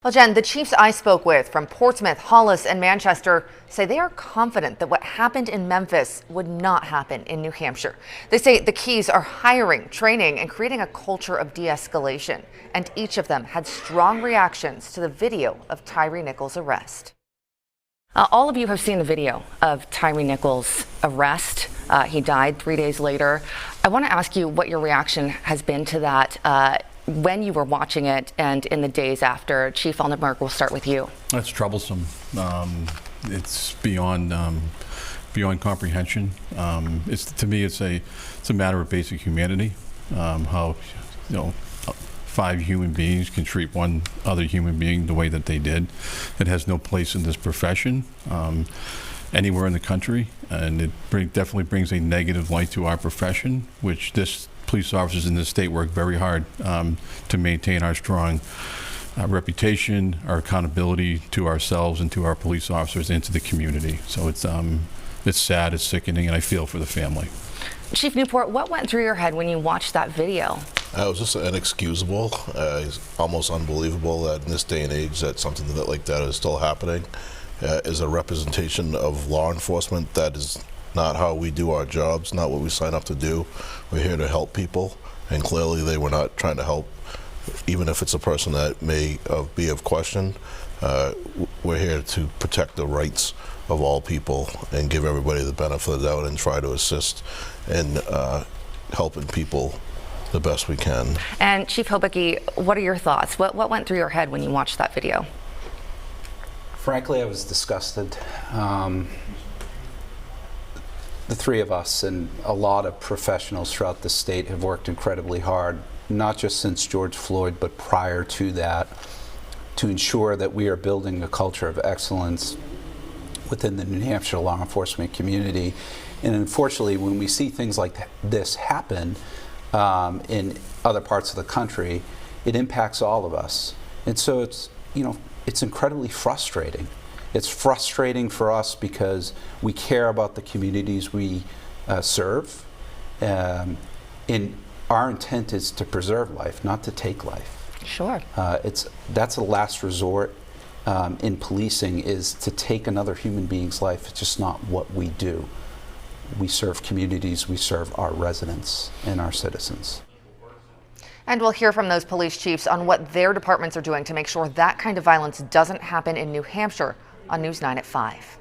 Well, Jen, the chiefs I spoke with from Portsmouth, Hollis, and Manchester say they are confident that what happened in Memphis would not happen in New Hampshire. They say the keys are hiring, training, and creating a culture of de-escalation. And each of them had strong reactions to the video of Tyre Nichols' arrest. All of you have seen the video of Tyre Nichols' arrest. He died 3 days later. I want to ask you what your reaction has been to that when you were watching it and in the days after. Chief Aldenberg, we'll start with you. That's troublesome. It's beyond comprehension. To me, it's a matter of basic humanity. How 5 human beings can treat one other human being the way that they did. It has no place in this profession anywhere in the country, and it definitely brings a negative light to our profession, which police officers in this state work very hard to maintain our strong reputation, our accountability to ourselves and to our police officers and to the community. So it's sad, it's sickening, and I feel for the family. Chief Newport, what went through your head when you watched that video? It was just inexcusable. It's almost unbelievable that in this day and age that something like that is still happening. Is a representation of law enforcement. That is not how we do our jobs, not what we sign up to do. We're here to help people, and clearly they were not trying to help, even if it's a person that may be of question. We're here to protect the rights of all people and give everybody the benefit of the doubt and try to assist in helping people the best we can. And Chief Hobicki, what are your thoughts? What went through your head when you watched that video? Frankly, I was disgusted. The three of us and a lot of professionals throughout the state have worked incredibly hard, not just since George Floyd, but prior to that, to ensure that we are building a culture of excellence within the New Hampshire law enforcement community. And unfortunately, when we see things like this happen in other parts of the country, it impacts all of us. And so it's incredibly frustrating. It's frustrating for us because we care about the communities we serve. And our intent is to preserve life, not to take life. Sure. That's a last resort in policing, is to take another human being's life. It's just not what we do. We serve communities, we serve our residents and our citizens. And we'll hear from those police chiefs on what their departments are doing to make sure that kind of violence doesn't happen in New Hampshire on News 9 at 5.